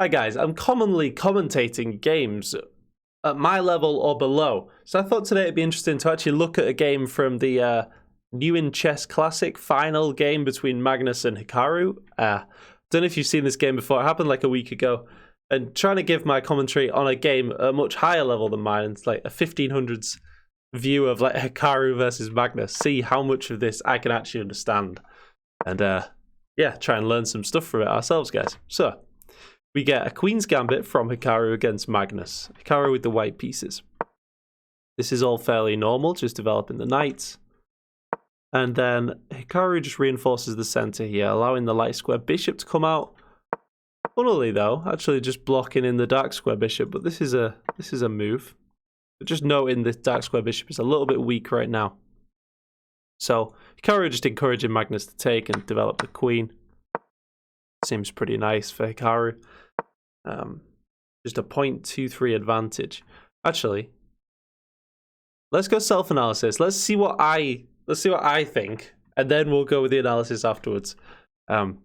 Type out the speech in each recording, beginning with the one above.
Hi guys, I'm commonly commentating games at my level or below, so I thought today it'd be interesting to actually look at a game from the New in Chess Classic final game between Magnus and Hikaru. Don't know if you've seen this game before, it happened like a week ago, and trying to give my commentary on a game at a much higher level than mine. It's like a 1500s view of like Hikaru versus Magnus, see how much of this I can actually understand, and yeah, try and learn some stuff from it ourselves, guys. So we get a Queen's Gambit from Hikaru against Magnus. Hikaru with the white pieces. This is all fairly normal, just developing the knights. And then Hikaru just reinforces the center here, allowing the light square bishop to come out. Funnily though, actually just blocking in the dark square bishop, but this is a move. But just noting the dark square bishop is a little bit weak right now. So Hikaru just encouraging Magnus to take and develop the queen. Seems pretty nice for Hikaru. Just a 0.23 advantage. Actually, let's go self-analysis. Let's see what I think, and then we'll go with the analysis afterwards. Or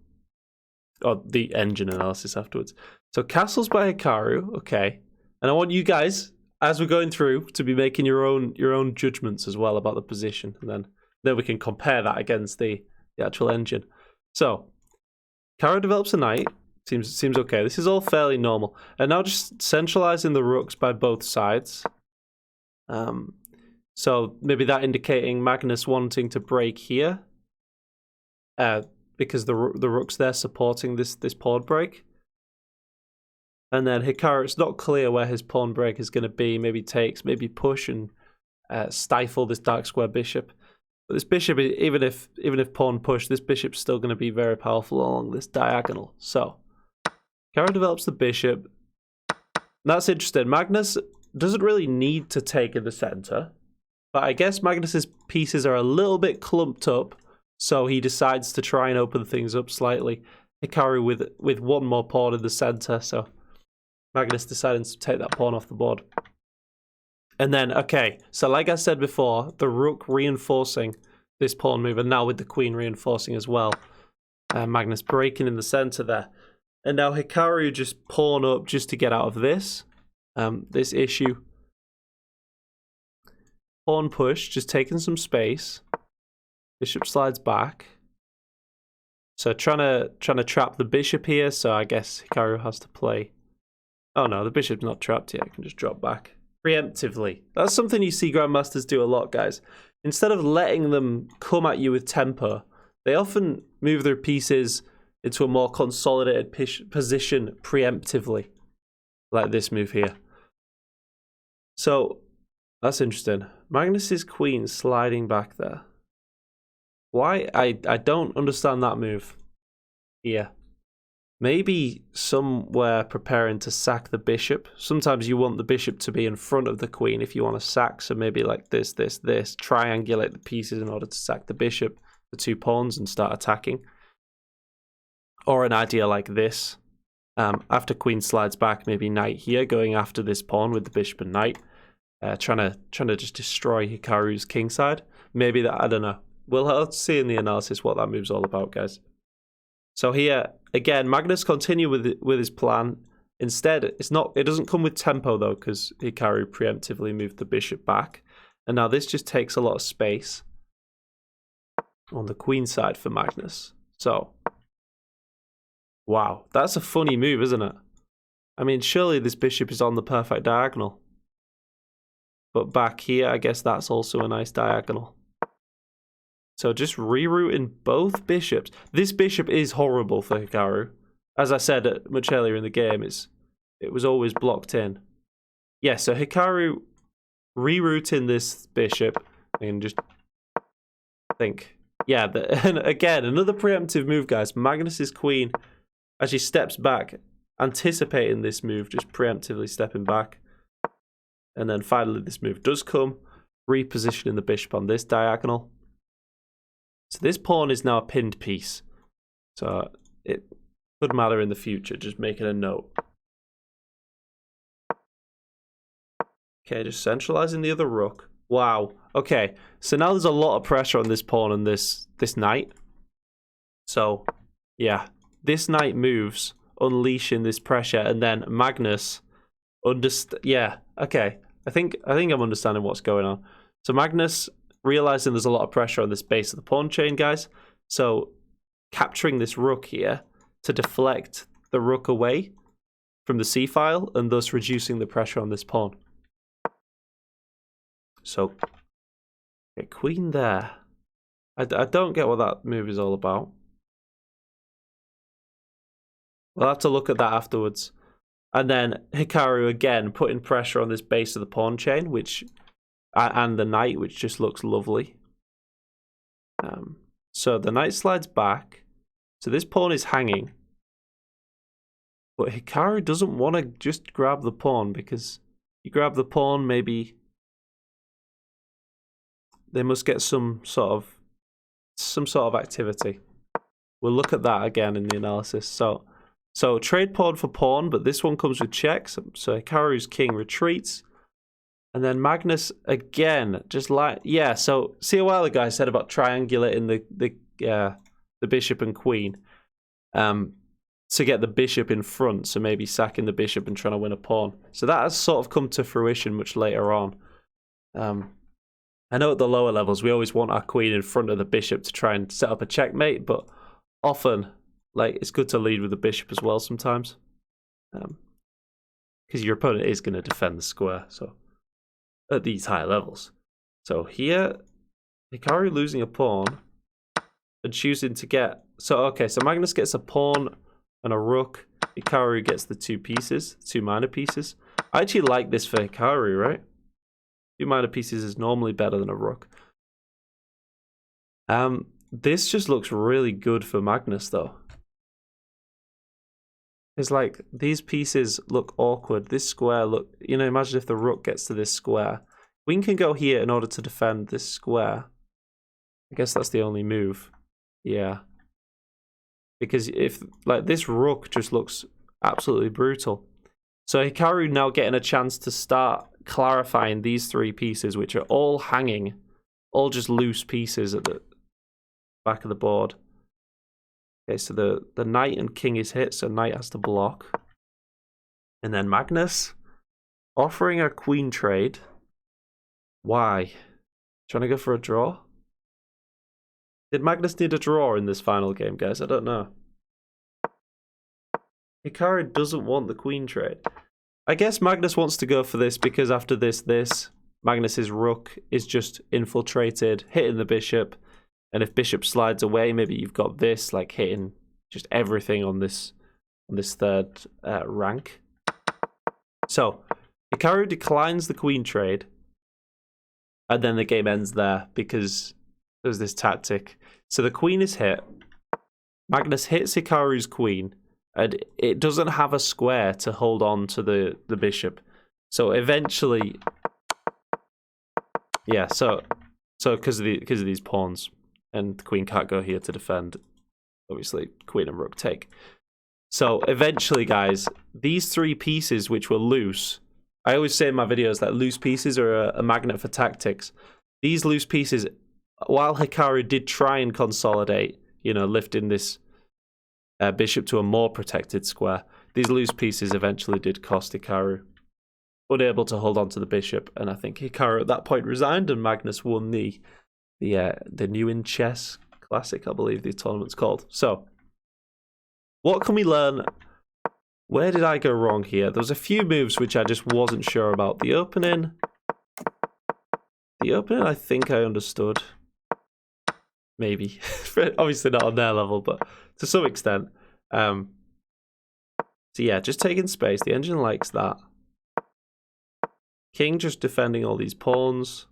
the engine analysis afterwards. So castles by Hikaru, okay. And I want you guys, as we're going through, to be making your own judgments as well about the position, and then we can compare that against the actual engine. So Hikaru develops a knight. Seems okay. This is all fairly normal. And now just centralizing the rooks by both sides. So maybe that indicating Magnus wanting to break here. Because the rook's there supporting this pawn break. And then Hikaru, it's not clear where his pawn break is going to be. Maybe takes, maybe push and stifle this dark square bishop. But this bishop, even if pawn push, this bishop's still going to be very powerful along this diagonal. So Hikaru develops the bishop. That's interesting. Magnus doesn't really need to take in the center, but I guess Magnus's pieces are a little bit clumped up, so he decides to try and open things up slightly. Hikaru with one more pawn in the center, so Magnus deciding to take that pawn off the board. And then, okay, so like I said before, the rook reinforcing this pawn move, and now with the queen reinforcing as well. Magnus breaking in the center there. And now Hikaru just pawn up just to get out of this issue. Pawn push, just taking some space. Bishop slides back. So trying to trap the bishop here, so I guess Hikaru has to play. Oh no, the bishop's not trapped yet, I can just drop back. Preemptively. That's something you see grandmasters do a lot, guys. Instead of letting them come at you with tempo, they often move their pieces into a more consolidated position preemptively, like this move here. So that's interesting. Magnus's queen sliding back there. Why? I don't understand that move here. Maybe somewhere preparing to sack the bishop. Sometimes you want the bishop to be in front of the queen if you want to sack, so maybe like this, triangulate the pieces in order to sack the bishop, the two pawns, and start attacking. Or an idea like this. After queen slides back, maybe knight here, going after this pawn with the bishop and knight. Trying to just destroy Hikaru's kingside. It I don't know. We'll have to see in the analysis what that move's all about, guys. So here, again, Magnus continue with his plan. Instead, it doesn't come with tempo though, because Hikaru preemptively moved the bishop back. And now this just takes a lot of space on the queen side for Magnus. So wow, that's a funny move, isn't it? I mean, surely this bishop is on the perfect diagonal. But back here, I guess that's also a nice diagonal. So just rerouting both bishops. This bishop is horrible for Hikaru. As I said much earlier in the game, it was always blocked in. Yeah, so Hikaru rerouting this bishop. And just think. Yeah, and again, another preemptive move, guys. Magnus's queen actually steps back, anticipating this move, just preemptively stepping back. And then finally this move does come, repositioning the bishop on this diagonal. So this pawn is now a pinned piece. So it could matter in the future, just making a note. Okay, just centralizing the other rook. Wow. Okay, so now there's a lot of pressure on this pawn and this knight. So, yeah. This knight moves unleashing this pressure, and then Magnus yeah, okay. I think I'm understanding what's going on. So Magnus realizing there's a lot of pressure on this base of the pawn chain, guys. So capturing this rook here to deflect the rook away from the c-file and thus reducing the pressure on this pawn. So okay, queen there. I don't get what that move is all about. We'll have to look at that afterwards. And then Hikaru again putting pressure on this base of the pawn chain, which and the knight, which just looks lovely. So the knight slides back. So this pawn is hanging. But Hikaru doesn't want to just grab the pawn, because you grab the pawn, maybe they must get some sort of activity. We'll look at that again in the analysis. So trade pawn for pawn, but this one comes with checks. So Hikaru's king retreats. And then Magnus again, just like, yeah, so see a while ago I said about triangulating the bishop and queen to get the bishop in front, so maybe sacking the bishop and trying to win a pawn. So that has sort of come to fruition much later on. I know at the lower levels we always want our queen in front of the bishop to try and set up a checkmate, but often like it's good to lead with the bishop as well sometimes, because your opponent is going to defend the square. So at these higher levels, so here Hikaru losing a pawn and choosing to get, so okay, so Magnus gets a pawn and a rook. Hikaru gets the two minor pieces. I actually like this for Hikaru, right? 2 minor pieces is normally better than a rook. This just looks really good for Magnus though. It's like these pieces look awkward. This square look, you know, imagine if the rook gets to this square. Queen can go here in order to defend this square. I guess that's the only move. Yeah. Because if, like, this rook just looks absolutely brutal. So Hikaru now getting a chance to start clarifying these 3 pieces, which are all hanging, all just loose pieces at the back of the board. Okay, so the knight and king is hit, so knight has to block. And then Magnus offering a queen trade. Why? Trying to go for a draw? Did Magnus need a draw in this final game, guys? I don't know. Hikaru doesn't want the queen trade. I guess Magnus wants to go for this because after this, Magnus's rook is just infiltrated, hitting the bishop. And if bishop slides away, maybe you've got this, like hitting just everything on this third rank. So Hikaru declines the queen trade, and then the game ends there because there's this tactic. So the queen is hit. Magnus hits Hikaru's queen, and it doesn't have a square to hold on to the bishop. So eventually, yeah. So because of these pawns. And the queen can't go here to defend. Obviously, queen and rook take. So eventually, guys, these 3 pieces which were loose, I always say in my videos that loose pieces are a magnet for tactics. These loose pieces, while Hikaru did try and consolidate, you know, lifting this bishop to a more protected square, these loose pieces eventually did cost Hikaru. Unable to hold on to the bishop, and I think Hikaru at that point resigned, and Magnus won the New in Chess Classic, I believe the tournament's called. So, what can we learn? Where did I go wrong here? There was a few moves which I just wasn't sure about. The opening, I think I understood. Maybe. Obviously not on their level, but to some extent. So yeah, just taking space. The engine likes that. King just defending all these pawns.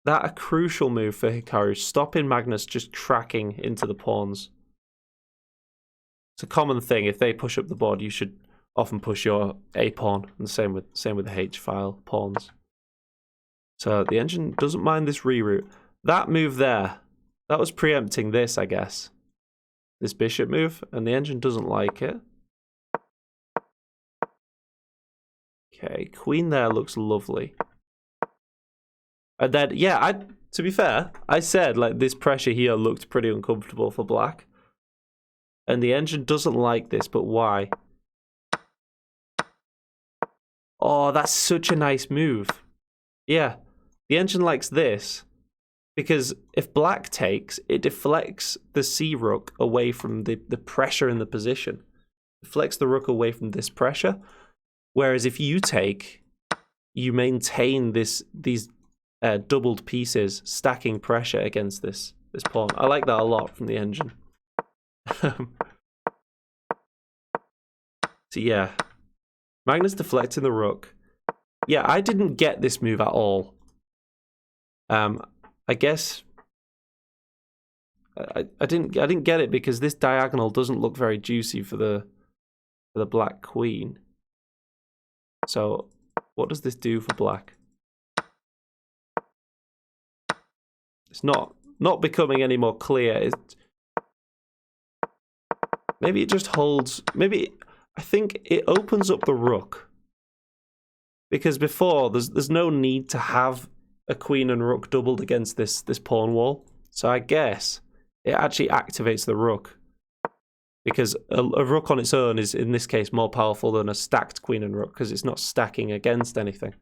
That a crucial move for Hikaru, stopping Magnus just cracking into the pawns. It's a common thing. If they push up the board, you should often push your A pawn, and same with the H file pawns. So the engine doesn't mind this reroute. That move there, that was preempting this, I guess. This bishop move, and the engine doesn't like it. Okay, queen there looks lovely. And then, yeah, to be fair, I said like this pressure here looked pretty uncomfortable for black. And the engine doesn't like this, but why? Oh, that's such a nice move. Yeah, the engine likes this because if black takes, it deflects the C rook away from the pressure in the position. Deflects the rook away from this pressure. Whereas if you take, you maintain these doubled pieces, stacking pressure against this pawn. I like that a lot from the engine. So yeah, Magnus deflecting the rook. Yeah, I didn't get this move at all. I guess I didn't get it because this diagonal doesn't look very juicy for the black queen. So what does this do for black? It's not becoming any more clear. Maybe it just holds. Maybe I think it opens up the rook. Because before, there's no need to have a queen and rook doubled against this pawn wall. So I guess it actually activates the rook. Because a rook on its own is, in this case, more powerful than a stacked queen and rook because it's not stacking against anything.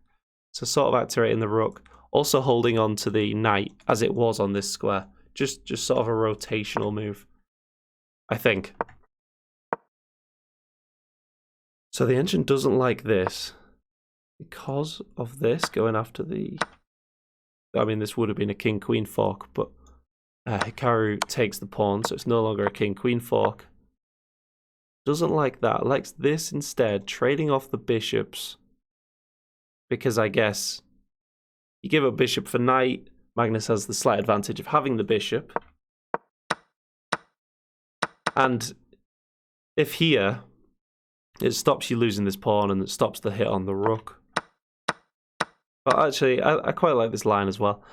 So sort of activating the rook. Also holding on to the knight as it was on this square. Just sort of a rotational move, I think. So the engine doesn't like this. Because of this, going after the... I mean, this would have been a king-queen fork, but Hikaru takes the pawn, so it's no longer a king-queen fork. Doesn't like that. Likes this instead, trading off the bishops. Because I guess you give up bishop for knight. Magnus has the slight advantage of having the bishop. And if here, it stops you losing this pawn and it stops the hit on the rook. But actually, I quite like this line as well.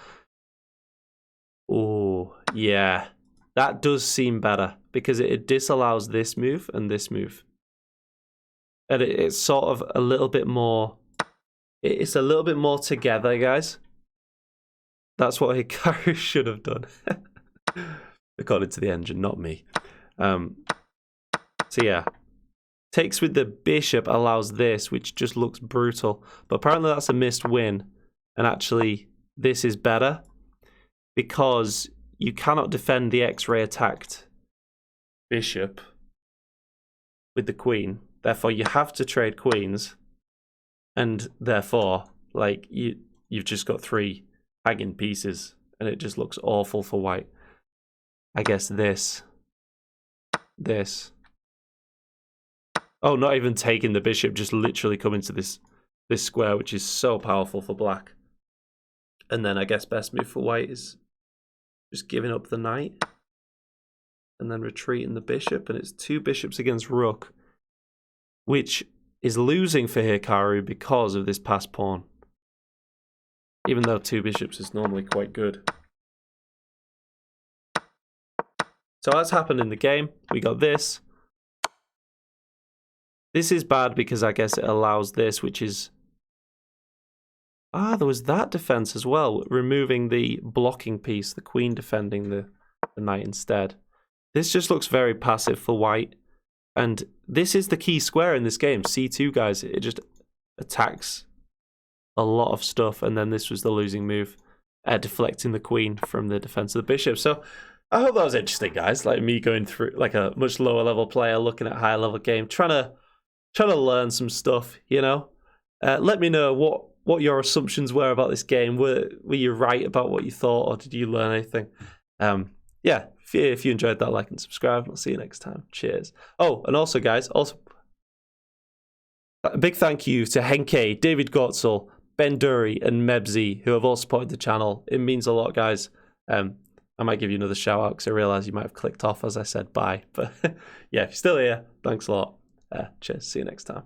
Oh, yeah. That does seem better because it disallows this move and this move. And it's sort of a little bit more... It's a little bit more together, guys. That's what Hikaru should have done. According to the engine, not me. So yeah. Takes with the bishop allows this, which just looks brutal. But apparently that's a missed win. And actually, this is better. Because you cannot defend the X-ray attacked bishop with the queen. Therefore, you have to trade queens. And therefore, like, you've just got 3 hanging pieces. And it just looks awful for white. I guess this. Oh, not even taking the bishop, just literally coming to this square, which is so powerful for black. And then I guess best move for white is just giving up the knight. And then retreating the bishop. And it's 2 bishops against rook. Which is losing for Hikaru because of this passed pawn. Even though 2 bishops is normally quite good. So that's happened in the game. We got this. This is bad because I guess it allows this, which is... Ah, there was that defense as well, removing the blocking piece, the queen defending the knight instead. This just looks very passive for white. And this is the key square in this game, C2, guys. It just attacks a lot of stuff, and then this was the losing move, deflecting the queen from the defense of the bishop. So I hope that was interesting, guys. Like me going through, like a much lower level player, looking at a higher level game, trying to learn some stuff, you know. Let me know what your assumptions were about this game. Were you right about what you thought, or did you learn anything? Yeah, if you enjoyed that, like and subscribe. I'll see you next time. Cheers. Oh, and also, guys, a big thank you to Henke, David Gotzel, Ben Dury, and Mebsy, who have all supported the channel. It means a lot, guys. I might give you another shout out because I realised you might have clicked off as I said bye. But yeah, if you're still here, thanks a lot. Cheers. See you next time.